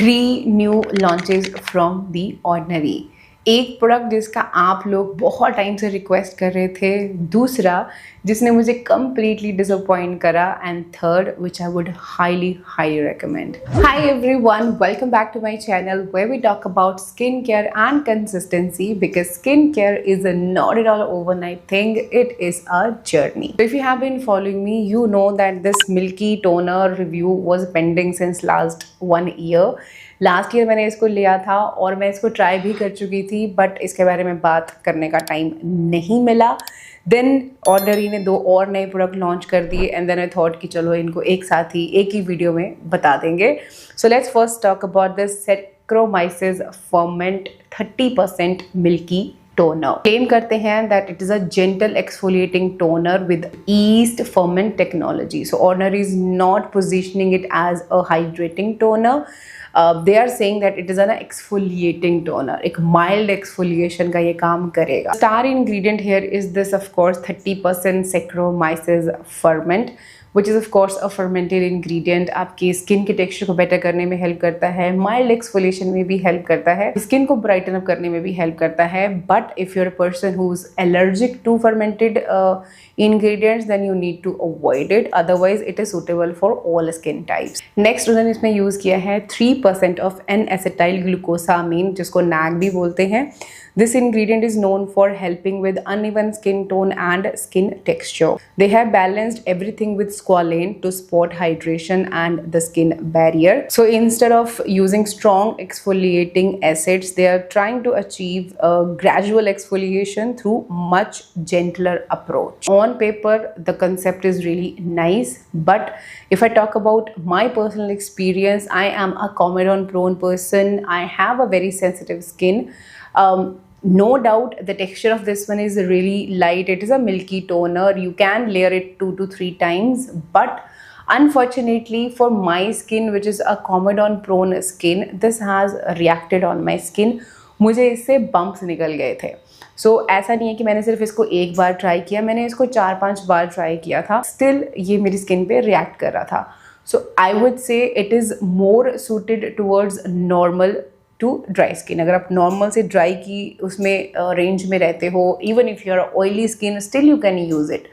3 new launches from the ordinary. एक product जिसका आप लोग बहुत टाइम से रिक्वेस्ट कर रहे थे, दूसरा जिसने मुझे कंप्लीटली डिसअपॉइंट करा, and third which I would highly recommend. Hi everyone, welcome back to my channel where we talk about skin care and consistency, because skin care is not at all overnight thing, it is a journey. If you have been following me, you know that this milky toner review was pending since last 1 year. Last year मैंने इसको लिया था और मैं इसको try भी कर चुकी थी, बट इसके बारे में बात करने का टाइम नहीं मिला। देन ऑर्डिनरी ने 2 और नए प्रोडक्ट लॉन्च कर दिए, एंड देन आई थॉट कि चलो इनको एक साथ ही एक ही वीडियो में बता देंगे। So let's first talk about this Saccharomyces ferment 30% milky toner. Claim करते हैं that it is a gentle exfoliating toner with yeast ferment technology. So Ordinary is not positioning it as a hydrating toner. They are saying that it is an exfoliating toner. एक mild exfoliation का ये काम करेगा. Star ingredient here is this, of course, 30% Saccharomyces ferment, which is of course a fermented ingredient. आपकी skin के texture को better करने में हेल्प करता है, माइल्ड एक्सफोलिएशन में भी हेल्प करता है, स्किन को ब्राइटन अप करने में भी हेल्प करता है। But if you are a person who is allergic to fermented ingredients, then you need to avoid it, otherwise it is suitable for all skin types. Next उन्होंने इसमें use किया है 3% of N-acetyl glucosamine, जिसको NAG भी बोलते हैं। This ingredient is known for helping with uneven skin tone and skin texture. They have balanced everything with squalane to support hydration and the skin barrier. So instead of using strong exfoliating acids, they are trying to achieve a gradual exfoliation through much gentler approach. On paper, the concept is really nice, but if I talk about my personal experience, I am a comedone prone person. I have a very sensitive skin. No doubt the texture of this one is really light. It is a milky toner. You can layer it 2 to 3 times, but unfortunately for my skin, which is a comedone prone skin, this has reacted on my skin. मुझे इससे bumps निकल गए थे। सो ऐसा नहीं है कि मैंने सिर्फ इसको एक बार ट्राई किया, मैंने इसको 4-5 बार ट्राई किया था, स्टिल ये मेरी स्किन पे रिएक्ट कर रहा था। So I would say it is more suited towards normal to dry skin. अगर आप नॉर्मल से ड्राई की उसमें रेंज में रहते हो, even if you are oily skin, still you can use it.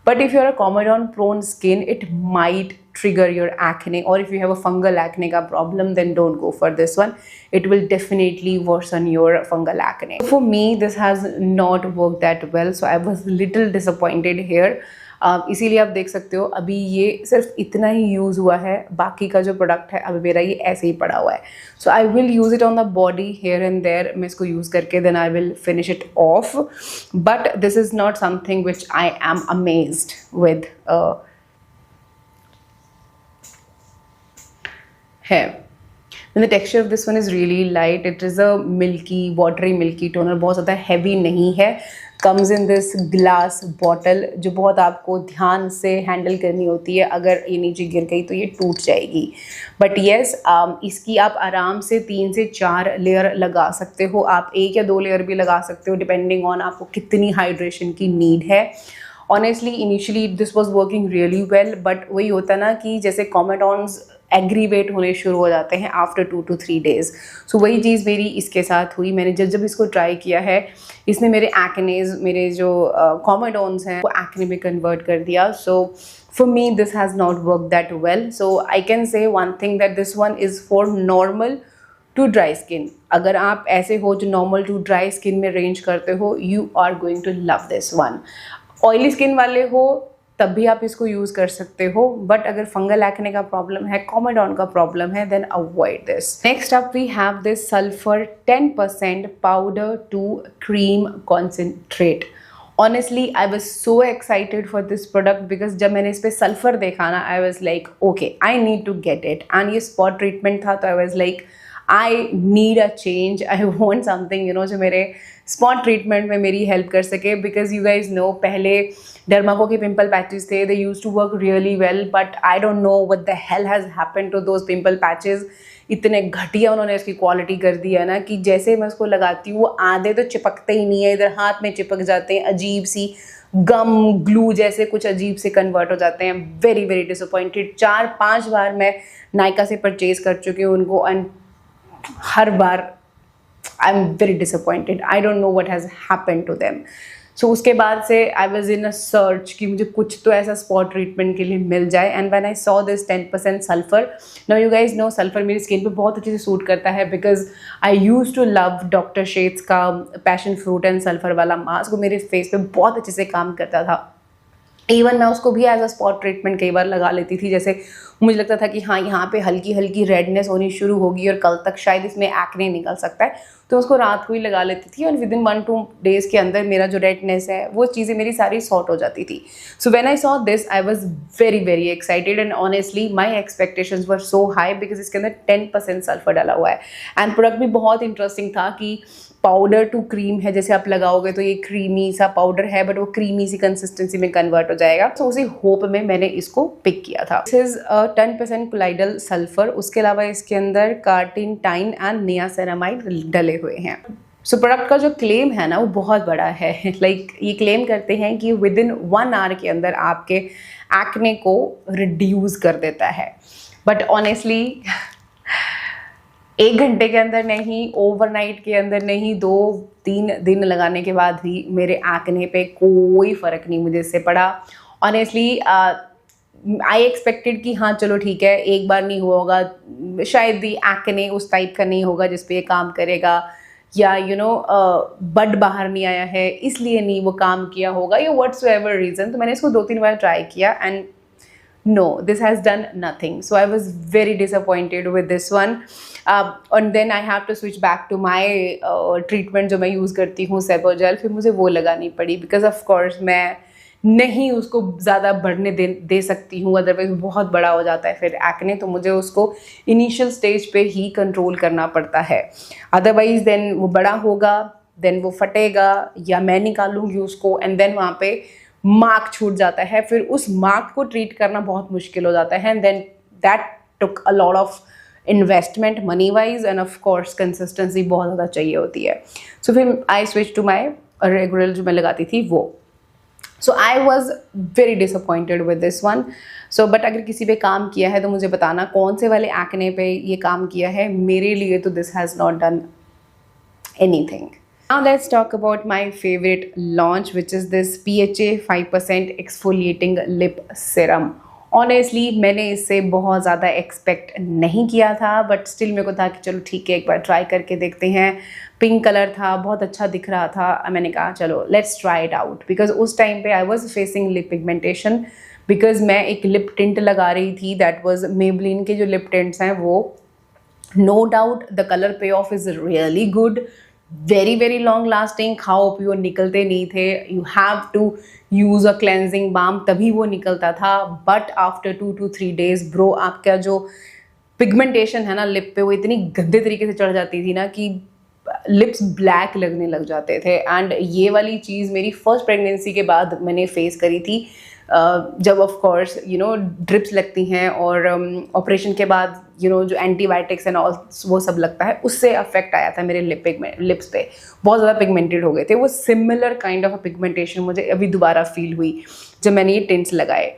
But if you are a comedone prone skin, it might trigger your acne, or if you have a fungal acne का problem, then don't go for this one. It will definitely worsen your fungal acne. For me, this has not worked that well, so I was little disappointed here. इसीलिए आप देख सकते हो अभी ये सिर्फ इतना ही यूज़ हुआ है, बाकी का जो प्रोडक्ट है अभी मेरा ये ऐसे ही पड़ा हुआ है। So I will use it on the body hair and there. मैं इसको यूज़ करके then I will finish it off, but this is not something which I am amazed with है। And the texture of this one is really light. It is a milky, watery milky toner. बहुत ज़्यादा heavy नहीं है। Comes in this glass bottle, जो बहुत आपको ध्यान से हैंडल करनी होती है। अगर ये नीचे गिर गई तो ये टूट जाएगी। बट येस, इसकी आप आराम से 3 से 4 लेयर लगा सकते हो। आप 1 या 2 लेयर भी लगा सकते हो, डिपेंडिंग ऑन आपको कितनी हाइड्रेशन की नीड है। Honestly initially this was working really well, but वही होता ना कि जैसे कॉमेडॉन्स एग्रीवेट होने शुरू हो जाते हैं आफ्टर 2 to 3 डेज़। सो वही चीज़ मेरी इसके साथ हुई। मैंने जब इसको ट्राई किया है, इसने मेरे एक्नेज, मेरे जो कॉमेडॉन्स हैं वो एक्ने में कन्वर्ट कर दिया। So for me this has not work that well. So I can say one thing that this one is for normal to dry skin. अगर आप ऐसे हो जो नॉर्मल टू ड्राई स्किन में रेंज करते हो, you are going to love this one. Oily skin वाले हो तब भी आप इसको यूज़ कर सकते हो, बट अगर फंगल एक्ने का प्रॉब्लम है, कॉमेडॉन का प्रॉब्लम है, then avoid this. Next up we have this sulphur 10% powder to cream concentrate. Honestly I was so excited for this product, because जब मैंने इस पर सल्फर देखा ना, I was like okay, I need to get it. And ये spot treatment था, तो I was like I need a change, I want something you know जो मेरे स्पॉट ट्रीटमेंट में मेरी हेल्प कर सके। बिकॉज यू गाइज नो, पहले डर्माको के पिंपल पैचेस थे, they use to work really well, but I don't know what the hell has happened to those pimple patches. इतने घटिया उन्होंने इसकी क्वालिटी कर दी है ना कि जैसे मैं उसको लगाती हूँ वो आधे तो चिपकते ही नहीं है, इधर हाथ में चिपक जाते हैं, अजीब सी गम ग्लू जैसे कुछ अजीब से कन्वर्ट हो जाते हैं। Very very disappointed. 4-5 बार मैं नायका से परचेज कर चुकी हूँ उनको, एंड हर बार I am very disappointed, I don't know what has happened to them. So उसके बाद से I was in a search कि मुझे कुछ तो ऐसा स्पॉट ट्रीटमेंट के लिए मिल जाए, and when I saw this 10% sulphur, now you guys know sulphur मेरी स्किन पे बहुत अच्छे से सूट करता है, because I use to love doctor Sheth's का पैशन फ्रूट एंड सल्फर वाला मास्क, वो मेरे फेस पे बहुत अच्छे से काम करता था। इवन मैं उसको भी एज अ स्पॉट ट्रीटमेंट कई बार लगा लेती थी, जैसे मुझे लगता था कि हाँ यहाँ पे हल्की हल्की रेडनेस होनी शुरू होगी और कल तक शायद इसमें एक्ने निकल सकता है, तो उसको रात को ही लगा लेती थी और विद इन 1-2 डेज़ के अंदर मेरा जो रेडनेस है वो चीज़ें मेरी सारी सॉर्ट हो जाती थी। So when I saw this I was very very excited and honestly my expectations were so high, because इसके अंदर 10% सल्फर डाला हुआ है एंड प्रोडक्ट भी बहुत इंटरेस्टिंग था कि पाउडर टू क्रीम है, जैसे आप लगाओगे तो ये क्रीमी सा पाउडर है बट वो क्रीमी सी कंसिस्टेंसी में कन्वर्ट हो जाएगा। तो उसी होप में मैंने इसको पिक किया था। दिस इज 10% कोलाइडल सल्फर, उसके अलावा इसके अंदर कार्टिनटाइन एंड नियासेनामाइड डले हुए हैं। सो प्रोडक्ट का जो क्लेम है ना वो बहुत बड़ा है। लाइक ये क्लेम करते हैं कि विद इन 1 आवर के अंदर आपके एक्ने को रिड्यूस कर देता है, बट ऑनेस्टली 1 घंटे के अंदर नहीं, ओवरनाइट के अंदर नहीं, 2-3 दिन लगाने के बाद भी मेरे एक्ने पे कोई फ़र्क नहीं मुझे इससे पड़ा। ऑनेस्टली आई एक्सपेक्टेड कि हाँ चलो ठीक है, एक बार नहीं हुआ होगा, शायद ही एक्ने उस टाइप का नहीं होगा जिस पे ये काम करेगा, या बड बाहर नहीं आया है इसलिए नहीं वो काम किया होगा, या व्हाट्सएवर रीज़न। तो मैंने इसको 2-3 बार ट्राई किया and no, this has done nothing. So I was very disappointed with this one. And then I have to switch back to my treatment जो मैं यूज़ करती हूँ सेबोजेल, फिर मुझे वो लगानी पड़ी, बिकॉज ऑफ कोर्स मैं नहीं उसको ज़्यादा बढ़ने दे सकती हूँ, अदरवाइज बहुत बड़ा हो जाता है फिर एक्ने, तो मुझे उसको इनिशियल स्टेज पे ही कंट्रोल करना पड़ता है, अदरवाइज देन वो बड़ा होगा, देन वो फटेगा या मैं निकालूंगी उसको एंड देन वहाँ पे मार्क छूट जाता है, फिर उस मार्क को ट्रीट करना बहुत मुश्किल हो जाता है and then that took a lot of investment money wise and of course consistency बहुत ज़्यादा चाहिए होती है। सो फिर I switch to my regular जो मैं लगाती थी वो। So I was very disappointed with this one. So but अगर किसी पे काम किया है तो मुझे बताना कौन से वाले एक्ने पे ये काम किया है, मेरे लिए तो this has not done anything. Now let's talk about my favorite launch, which is this PHA 5% exfoliating lip serum. Honestly मैंने इससे बहुत ज़्यादा एक्सपेक्ट नहीं किया था, बट स्टिल मेरे को था कि चलो ठीक है एक बार ट्राई करके देखते हैं। पिंक कलर था, बहुत अच्छा दिख रहा था, मैंने कहा चलो let's try it out, because उस टाइम पे I was facing lip pigmentation, because मैं एक लिप टिंट लगा रही थी, दैट वॉज मेबलिन के जो लिप टिंट्स हैं वो no doubt the colour pay off is really good, very very long lasting, खाओ पियो निकलते नहीं थे, you have to use a cleansing balm तभी वो निकलता था, but after 2 to 3 days bro आपका जो पिगमेंटेशन है ना लिप पे वो इतनी गंदे तरीके से चढ़ जाती थी ना कि लिप्स ब्लैक लगने लग जाते थे। एंड ये वाली चीज़ मेरी फर्स्ट प्रेगनेंसी के बाद मैंने फेस करी थी, जब ऑफ कोर्स ड्रिप्स लगती हैं और ऑपरेशन के बाद जो एंटीबायोटिक्स एंड ऑल वो सब लगता है, उससे अफेक्ट आया था मेरे लिप्स पे, बहुत ज़्यादा पिगमेंटेड हो गए थे। वो सिमिलर काइंड ऑफ पिगमेंटेशन मुझे अभी दोबारा फील हुई जब मैंने ये टिंट्स लगाए,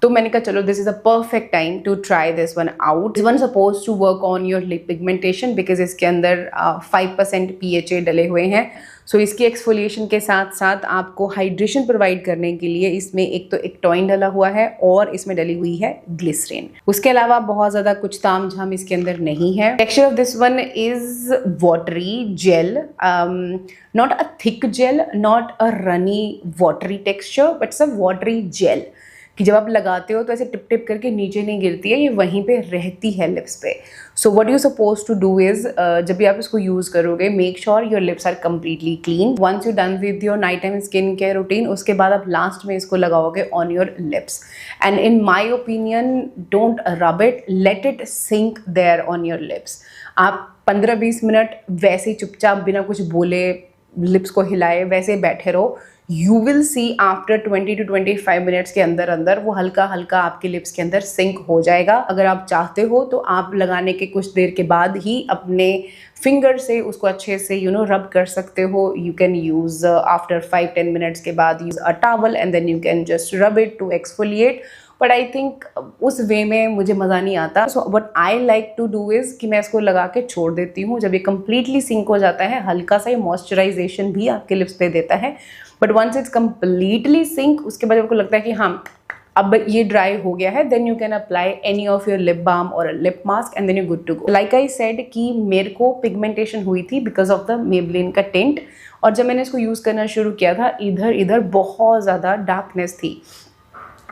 तो मैंने कहा चलो this is a perfect time to try this one out. This one suppose to work on your lip pigmentation because इसके अंदर 5% PHA डले हुए हैं। सो इसकी एक्सफोलिएशन के साथ साथ आपको हाइड्रेशन प्रोवाइड करने के लिए इसमें एक तो एक्टॉइन डला हुआ है और इसमें डली हुई है ग्लिसरीन। उसके अलावा बहुत ज़्यादा कुछ तामझाम इसके अंदर नहीं है। Texture of this one is watery gel, not a thick gel, not a runny watery texture, but it's a watery gel कि जब आप लगाते हो तो ऐसे टिप टिप करके नीचे नहीं गिरती है, ये वहीं पे रहती है लिप्स पे। So what you suppose to do is जब भी आप इसको यूज़ करोगे make sure your lips are completely clean. Once you done with your night time skin care routine, उसके बाद आप लास्ट में इसको लगाओगे on your lips and in my opinion don't rub it, let it sink there on your lips. आप 15-20 minute वैसे ही चुपचाप बिना कुछ बोले लिप्स को हिलाए वैसे बैठे रहो, you will see after 20 to 25 minutes के अंदर अंदर वो हल्का हल्का आपके लिप्स के अंदर सिंक हो जाएगा। अगर आप चाहते हो तो आप लगाने के कुछ देर के बाद ही अपने फिंगर से उसको अच्छे से रब कर सकते हो। You can use after 5-10 minutes के बाद use a towel and then you can just rub it to exfoliate. But I think उस वे में मुझे मज़ा नहीं आता. So what I like to do is कि मैं इसको लगा के छोड़ देती हूँ. जब ये कम्प्लीटली सिंक हो जाता है, हल्का सा ये मॉइस्चराइजेशन भी आपके लिप्स पे देता है, but once it's completely sink, उसके बाद आपको लगता है कि हाँ अब ये ड्राई हो गया है, then you can apply any of your lip balm और lip mask and then you good to go. Like I said कि मेरे को पिगमेंटेशन हुई थी बिकॉज ऑफ द मेबलिन का टिंट, और जब मैंने इसको यूज़ करना शुरू किया था, इधर इधर बहुत ज़्यादा डार्कनेस थी.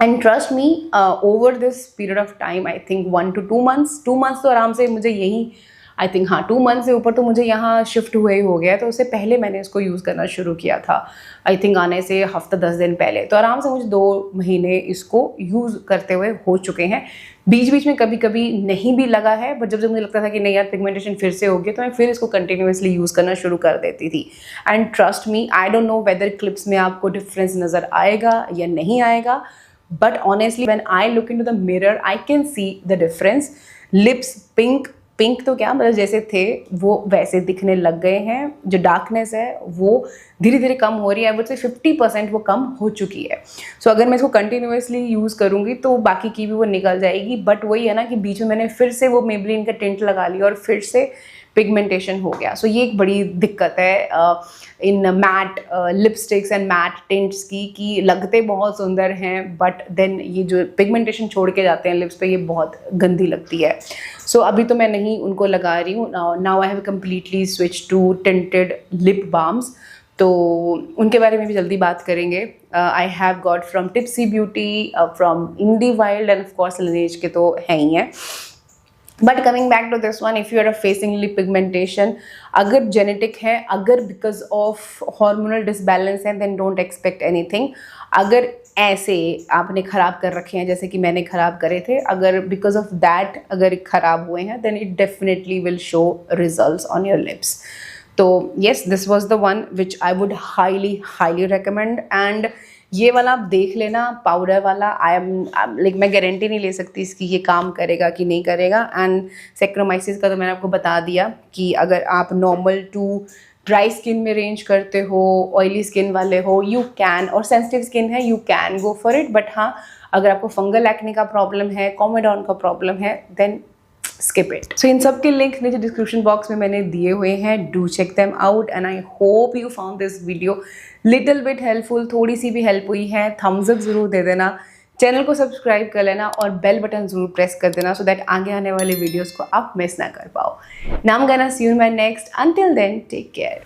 And trust me, over this period of time, I think 1 to 2 months, 2 months तो आराम से मुझे यही, आई थिंक हाँ 2 months से ऊपर तो मुझे यहाँ शिफ्ट हुए ही हो गया. तो उससे पहले मैंने इसको यूज़ करना शुरू किया था, आई थिंक आने से हफ्ता 10 दिन पहले. तो आराम से मुझे 2 महीने इसको यूज़ करते हुए हो चुके हैं. बीच बीच में कभी कभी नहीं भी लगा है, बट जब मुझे लगता था कि नहीं यार पिगमेंटेशन फिर से हो गई, तो मैं फिर इसको कंटिन्यूसली यूज़ करना शुरू कर देती थी. And trust me, I don't know whether clips में आपको डिफरेंस नज़र आएगा या नहीं आएगा, but honestly when I look into the mirror I can see the difference. Lips pink तो क्या मतलब जैसे थे वो वैसे दिखने लग गए हैं. जो डार्कनेस है वो धीरे धीरे कम हो रही है. आई वुड से 50% वो कम हो चुकी है. सो अगर मैं इसको कंटिन्यूसली यूज़ करूँगी तो बाकी की भी वो निकल जाएगी. बट वही है ना कि बीच में मैंने फिर से वो मेबलिन का टिंट लगा लिया और फिर से पिगमेंटेशन हो गया. सो ये एक बड़ी दिक्कत है इन matte lipsticks and matte tints की, कि लगते बहुत सुंदर हैं बट देन ये जो पिगमेंटेशन छोड़ के जाते हैं लिप्स पे, ये बहुत गंदी लगती है. सो अभी तो मैं नहीं उनको लगा रही हूँ. Now I have completely switch to tinted lip balms, तो उनके बारे में भी जल्दी बात करेंगे. I have got from Tipsy Beauty, from Indie Wild and of course Laneige के तो हैं ही हैं. But coming back to this one, if you are facing lip pigmentation, अगर जेनेटिक है, अगर बिकॉज ऑफ हार्मोनल डिसबैलेंस है, देन डोंट एक्सपेक्ट एनीथिंग. अगर ऐसे आपने ख़राब कर रखे हैं जैसे कि मैंने ख़राब करे थे, अगर बिकॉज ऑफ दैट अगर ख़राब हुए हैं, then it definitely will show results on your lips. तो yes, this was the one which I would highly recommend. And ये वाला आप देख लेना, पाउडर वाला. आई एम लाइक मैं गारंटी नहीं ले सकती इसकी ये काम करेगा कि नहीं करेगा. एंड सेक्रोमाइसिस का तो मैंने आपको बता दिया कि अगर आप नॉर्मल टू ड्राई स्किन में रेंज करते हो, ऑयली स्किन वाले हो, यू कैन, और सेंसिटिव स्किन है, you can go for it. But हाँ, अगर आपको फंगल एक्ने का प्रॉब्लम है, कॉमेडॉन का प्रॉब्लम है, देन skip it. So इन सब के लिंक नीचे डिस्क्रिप्शन बॉक्स में मैंने दिए हुए हैं. Do check them out and I hope you found this video little bit helpful. थोड़ी सी भी हेल्प हुई है, थम्स अप ज़रूर दे देना, चैनल को सब्सक्राइब कर लेना और बेल बटन ज़रूर प्रेस कर देना, सो दैट आगे आने वाले वीडियोज़ को आप मिस ना कर पाओ. नाम गाना see you in my next. Until then take care.